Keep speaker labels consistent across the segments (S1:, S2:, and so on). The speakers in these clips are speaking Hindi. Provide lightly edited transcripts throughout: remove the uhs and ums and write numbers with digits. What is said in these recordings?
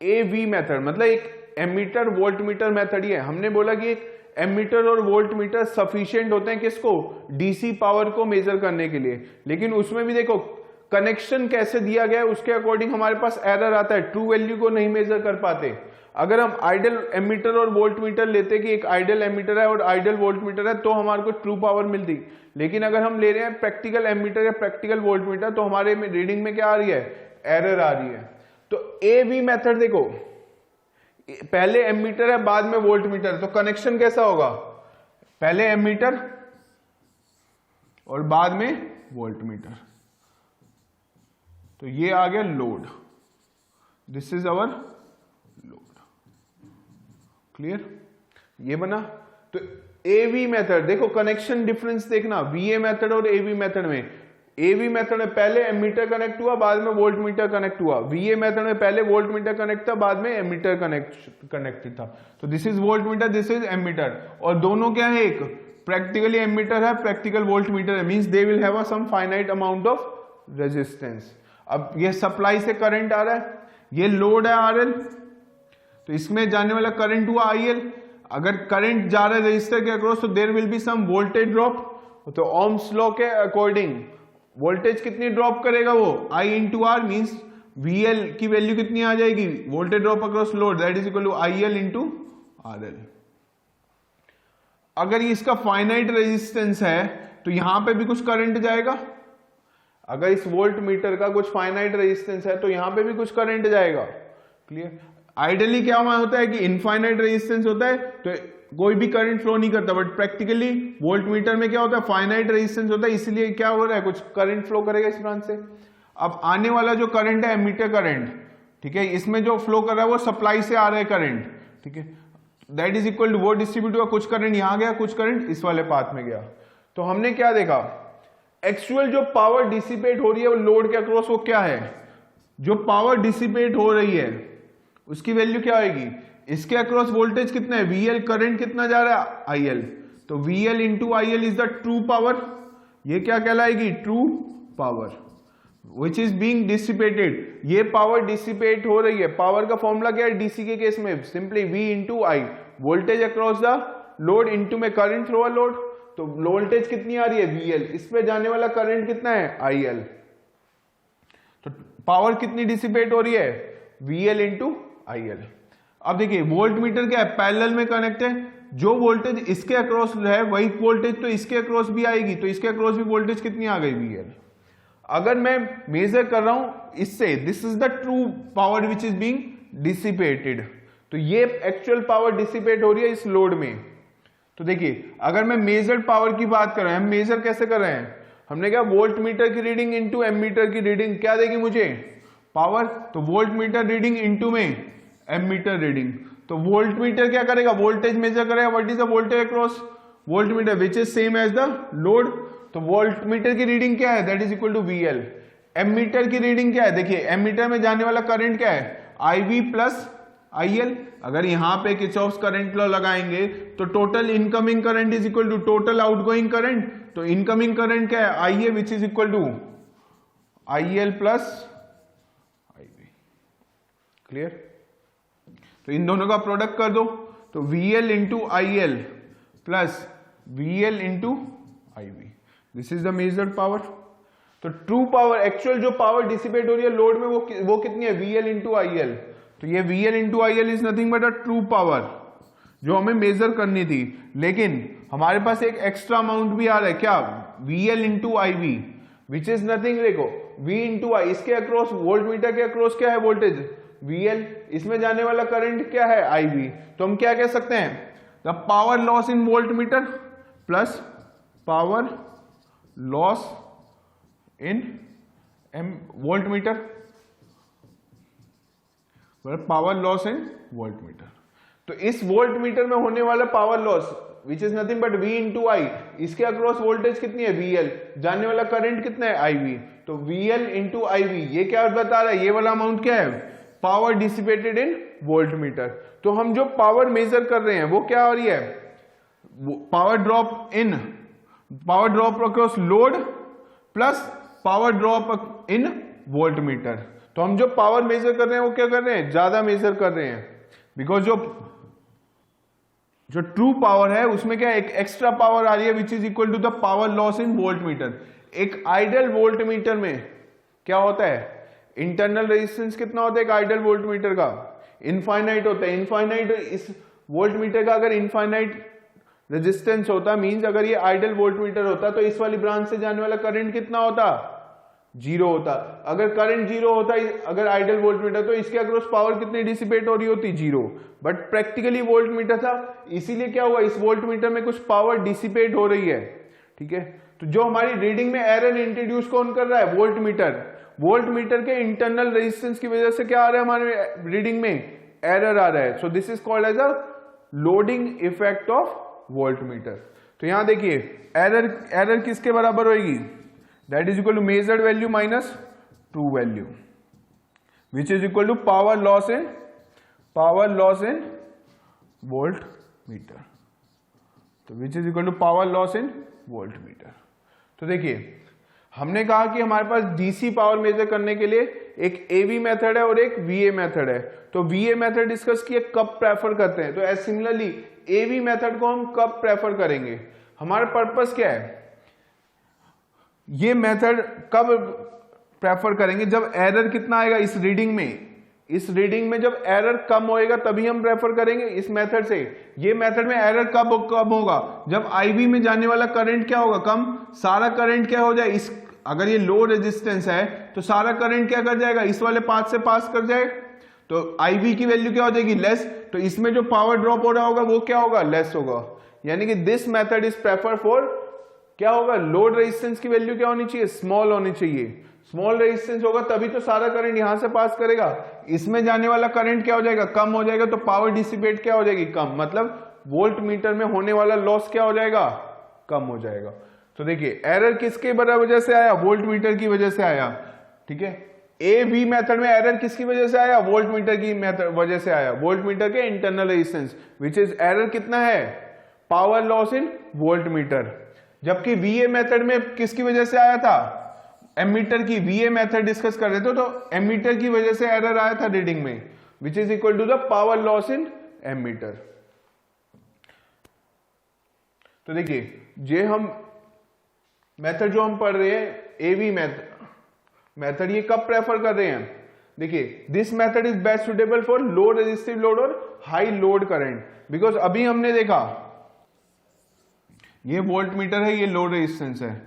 S1: AV मेथड मतलब एक एमीटर वोल्ट मीटर मेथड ही है। हमने बोला कि एक एमीटर और वोल्ट मीटर सफिशिएंट होते हैं किसको, डीसी पावर को मेजर करने के लिए। लेकिन उसमें भी देखो कनेक्शन कैसे दिया गया है उसके अकॉर्डिंग हमारे पास एरर आता है, ट्रू वैल्यू को नहीं मेजर कर पाते। अगर हम आइडियल एमीटर और वोल्ट मीटर लेते कि एक आइडियल एमीटर है और आइडियल वोल्ट मीटर है तो हमारे को ट्रू पावर मिलती। लेकिन अगर हम ले रहे हैं प्रैक्टिकल एमीटर या प्रैक्टिकल वोल्ट मीटर तो हमारे रीडिंग में क्या आ रही है, एरर आ रही है। तो AV मेथड देखो, पहले एमीटर है बाद में वोल्ट मीटर, तो कनेक्शन कैसा होगा, पहले एमीटर और बाद में वोल्ट मीटर। तो ये आ गया load, this is our load, clear, ये बना। तो AV मेथड देखो कनेक्शन डिफरेंस देखना VA मेथड और AV मेथड में। AV मेथड में पहले एमीटर कनेक्ट हुआ बाद में वोल्ट मीटर कनेक्ट हुआ, VA मेथड में पहले वोल्ट मीटर कनेक्ट था बाद में एमीटर कनेक्टेड था। तो this is volt meter, this is ammeter, और दोनों क्या है, एक प्रैक्टिकली एमीटर है, प्रैक्टिकल वोल्ट मीटर है, means they will have some finite amount of resistance. अब ये सप्लाई से करंट आ रहा है, ये लोड है RL, तो इसमें जाने वाला करंट हुआ IL। अगर करंट जा रहा है रजिस्टर के अक्रॉस तो there will be some voltage drop. तो ओम्स लॉ के अकॉर्डिंग वोल्टेज कितनी ड्रॉप करेगा वो, I into R, means VL की वैल्यू कितनी आ जाएगी, voltage drop across load, that is equal to IL into RL। अगर ये इसका फाइनाइट रेजिस्टेंस है तो यहां पे भी कुछ करंट जाएगा। अगर इस वोल्ट मीटर का कुछ फाइनाइट रेजिस्टेंस है तो यहां पे भी कुछ करंट जाएगा, क्लियर। आइडियली क्या होता है कि इनफाइनाइट रेजिस्टेंस होता है तो कोई भी करंट फ्लो नहीं करता, बट प्रैक्टिकली वोल्ट मीटर में क्या होता है, फाइनाइट रेजिस्टेंस होता है, इसलिए क्या हो रहा है, कुछ करंट फ्लो करेगा इस ब्रांच से। अब आने वाला जो करंट है एमीटर करंट, ठीक है, इसमें जो फ्लो कर रहा है वो सप्लाई से आ रहा है करंट, ठीक है, दैट इज इक्वल टू वो डिस्ट्रीब्यूट हुआ, कुछ करंट यहां गया, कुछ करंट इस वाले पाथ में गया। तो हमने क्या देखा, एक्चुअल जो पावर डिसिपेट हो रही है वो लोड के अक्रॉस वो क्या है, जो पावर डिसिपेट हो रही है उसकी वैल्यू क्या आएगी, इसके अक्रॉस वोल्टेज कितना है VL, करंट कितना जा रहा है IL, तो VL into IL is the true power. ये क्या कहलाएगी, true power which is being dissipated. ये पावर डिसिपेट हो रही है, पावर का फॉर्मूला क्या है डीसी के केस में, simply V into I, voltage across the load into में करंट थ्रू अ लोड। तो वोल्टेज कितनी आ रही है VL, इस पे जाने वाला करंट कितना है IL, तो पावर कितनी डिसिपेट हो रही है VL इंटू IL। अब देखिए वोल्ट मीटर क्या है, पैरेलल में कनेक्ट है, जो वोल्टेज इसके अक्रॉस है वही वोल्टेज तो इसके अक्रॉस भी आएगी, तो इसके अक्रॉस भी वोल्टेज कितनी आ गई VL। अगर मैं मेजर कर रहा हूं इससे, this is the true power which is being dissipated, तो ये एक्चुअल पावर डिसिपेट हो रही है इस लोड में। तो देखिए अगर मैं मेजर्ड पावर की बात कर रहे हैं, हम मेजर कैसे कर रहे हैं, हमने कहा वोल्ट मीटर की रीडिंग इंटू एमीटर की रीडिंग क्या देगी मुझे, पावर, तो वोल्ट मीटर रीडिंग इंटू में एमीटर रीडिंग। तो वोल्ट मीटर क्या करेगा, वोल्टेज मेजर करेगा, what is the voltage across volt meter which is same as the load. तो वोल्ट मीटर की रीडिंग क्या है, that is equal to VL। Ammeter की रीडिंग क्या है, देखिए एमीटर में जाने वाला करंट क्या है IV प्लस IL। अगर यहां पे किरचॉफ्स करंट लॉ लगाएंगे तो total incoming current is equal to total outgoing current, तो इनकमिंग करंट क्या है IA which is equal to IL plus IB, clear. तो इन दोनों का प्रोडक्ट कर दो, तो VL into IL plus VL into IB, this is the measured power. तो ट्रू पावर, एक्चुअल जो पावर डिसिपेट हो रही है लोड में वो कितनी है VL इंटू IL। तो ये VL into IL is nothing but a true power जो हमें मेजर करनी थी, लेकिन हमारे पास एक एक्स्ट्रा अमाउंट भी आ रहा है क्या, VL into IB which is nothing, देखो V इंटू I, इसके अक्रॉस वोल्ट मीटर के अक्रॉस क्या है वोल्टेज VL, इसमें जाने वाला करंट क्या है IB। तो हम क्या कह सकते हैं, the power loss in volt meter plus power loss in volt meter, power loss in volt meter. तो इस वोल्ट मीटर में होने वाला power loss which is nothing but V into I, इसके अक्रॉस वोल्टेज कितनी है VL, जाने वाला करंट कितना है IB, तो VL इंटू IB, ये क्या बता रहा है, ये वाला अमाउंट क्या है, पावर डिसिपेटेड इन वोल्ट मीटर। तो हम जो पावर मेजर कर रहे हैं वो क्या हो रही है, power drop across load plus power drop in volt meter. तो हम जो पावर मेजर कर रहे हैं वो क्या कर रहे हैं, ज्यादा मेजर कर रहे हैं, बिकॉज जो ट्रू पावर है उसमें क्या एक एक्स्ट्रा पावर आ रही है which is equal to the power loss in volt meter. एक आइडल वोल्ट मीटर में क्या होता है, इंटरनल रेजिस्टेंस कितना होता है एक आइडल वोल्ट मीटर का, इनफाइनाइट होता है। इनफाइनाइट इस वोल्ट मीटर का अगर इनफाइनाइट रेजिस्टेंस होता मींस अगर ये आइडल वोल्ट मीटर होता तो इस वाली ब्रांच से जाने वाला करंट कितना होता, जीरो होता। अगर करंट जीरो होता अगर आइडल वोल्ट मीटर तो इसके अक्रॉस पावर कितनी डिसिपेट हो रही होती, zero. But practically volt meter था, इसीलिए क्या हुआ इस वोल्ट मीटर में कुछ पावर डिसिपेट हो रही है, ठीक है। तो जो हमारी रीडिंग में एरर इंट्रोड्यूस कौन कर रहा है, वोल्ट मीटर। वोल्ट मीटर के इंटरनल रेजिस्टेंस की वजह से क्या आ रहा है हमारे रीडिंग में, एरर आ रहा है। So this is called as a loading effect of volt meter. तो यहां देखिए एरर किसके बराबर होगी, that is equal to measured value minus true value which is equal to power loss in volt meter. तो which is equal to power loss in volt meter. तो देखिए हमने कहा कि हमारे पास डीसी पावर मेजर करने के लिए एक एवी मेथड है और एक वीए मेथड है। तो वीए मेथड डिस्कस किए कब प्रेफर करते हैं, तो एज सिमिलरली एवी मेथड को हम कब प्रेफर करेंगे, हमारा पर्पस क्या है, ये मेथड कब प्रेफर करेंगे जब एरर कितना आएगा इस रीडिंग में जब एरर कम होएगा तभी हम प्रेफर करेंगे इस मेथड से। ये मेथड में एरर कब होगा, जब आईवी में जाने वाला करंट क्या होगा, कम। सारा करंट क्या हो जाए, इस अगर ये लो रेजिस्टेंस है तो सारा करंट क्या कर जाएगा, इस वाले पाथ से पास कर जाए, तो आईवी की वैल्यू क्या हो जाएगी, लेस। तो इसमें जो पावर ड्रॉप हो रहा होगा वो क्या होगा, लेस होगा। यानी कि this method is prefer for क्या होगा, लोड रेजिस्टेंस की वैल्यू क्या होनी चाहिए, स्मॉल होनी चाहिए। स्मॉल रेजिस्टेंस होगा तभी तो सारा करंट यहां से पास करेगा, इसमें जाने वाला करंट क्या हो जाएगा, कम हो जाएगा, तो पावर डिसिपेट क्या हो जाएगी, कम। मतलब वोल्ट मीटर में होने वाला लॉस क्या हो जाएगा, कम हो जाएगा। तो देखिए एरर किसके वजह से आया, वोल्ट मीटर की वजह से आया, ठीक है। ए बी मेथड में एरर किसकी वजह से आया, वोल्ट मीटर की वजह से आया, वोल्ट मीटर के internal resistance which is error कितना है, power loss in volt meter. जबकि वीए मेथड में किसकी वजह से आया था, एमीटर की। वीए मेथड डिस्कस कर रहे थे तो एमीटर की वजह से एरर आया था रीडिंग में which is equal to the power loss in ammeter. तो देखिए ये हम मेथड जो हम पढ़ रहे हैं एवी मेथड ये कब प्रेफर कर रहे हैं, देखिए this method is best suitable for low resistive load और हाई लोड करंट। बिकॉज अभी हमने देखा ये वोल्ट मीटर है, ये लोड रेजिस्टेंस है,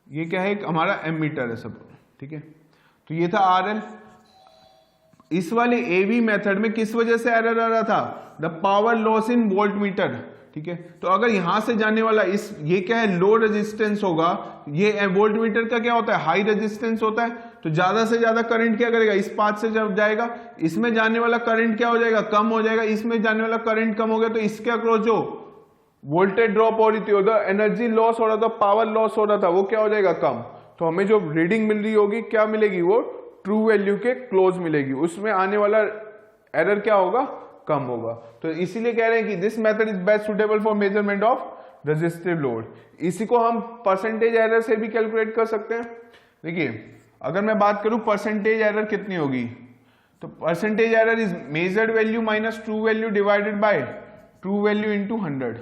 S1: ये क्या है हमारा एमीटर है सब, ठीक है। तो ये था आरएल। इस वाले एवी मेथड में किस वजह से एरर आ रहा था, the power loss in volt meter, ठीक है। तो अगर यहां से जाने वाला ये क्या है, लो रेजिस्टेंस होगा, ये वोल्ट मीटर का क्या होता है, हाई रेजिस्टेंस होता है, तो ज्यादा से ज्यादा करंट क्या करेगा, इस पाथ से जब जाएगा इसमें जाने वाला करंट क्या हो जाएगा, कम हो जाएगा। इसमें जाने वाला करंट कम हो गया तो इसके अक्रॉस जो वोल्टेज ड्रॉप हो रही थी, उधर एनर्जी लॉस हो रहा था, पावर लॉस हो रहा था, वो क्या हो जाएगा, कम। तो हमें जो रीडिंग मिल रही होगी क्या मिलेगी, वो ट्रू वैल्यू के क्लोज मिलेगी, उसमें आने वाला एरर क्या होगा, कम होगा। तो इसीलिए कह रहे हैं कि this method is best suitable for measurement of resistive load. इसी को हम परसेंटेज एरर से भी कैलकुलेट कर सकते हैं। देखिए अगर मैं बात करूं परसेंटेज एरर कितनी होगी, तो percentage error is measured value minus true value divided by true value into 100।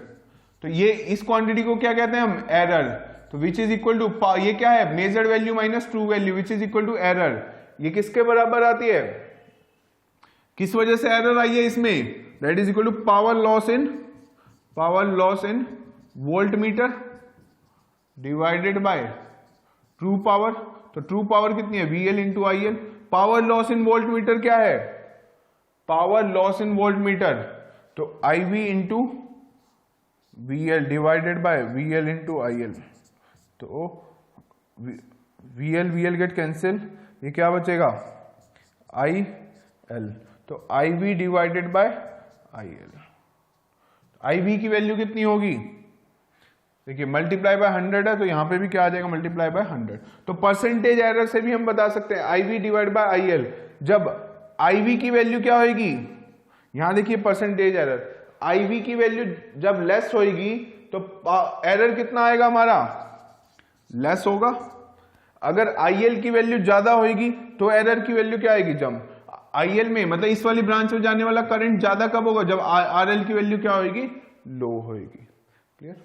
S1: तो ये इस क्वांटिटी को क्या कहते हैं हम, एरर। तो विच इज इक्वल टू, ये क्या है, measured value minus true value which is equal to error. ये किसके बराबर आती है, किस वजह से एरर आई है इसमें, that is equal to power loss in volt meter divided by true power. तो ट्रू पावर कितनी है, VL into IL। Power loss in volt meter क्या है, power loss in volt meter, तो IV into VL divided by VL into IL। तो VL गेट कैंसिल, ये क्या बचेगा, IL। तो IV divided by IL। IV की वैल्यू कितनी होगी, देखिए मल्टीप्लाई बाय 100 है, तो यहां पे भी क्या आ जाएगा, मल्टीप्लाई बाय 100। तो परसेंटेज एरर से भी हम बता सकते हैं IV डिवाइड बाय IL। जब IV की वैल्यू क्या होगी, यहां देखिए परसेंटेज एरर, IV की वैल्यू जब लेस होगी तो एरर कितना आएगा हमारा, लेस होगा। अगर IL की वैल्यू ज्यादा होगी तो एरर की वैल्यू क्या आएगी, जंप। IL में मतलब इस वाली ब्रांच में जाने वाला करंट ज्यादा कब होगा, जब RL की वैल्यू क्या होगी, लो होगी। क्लियर।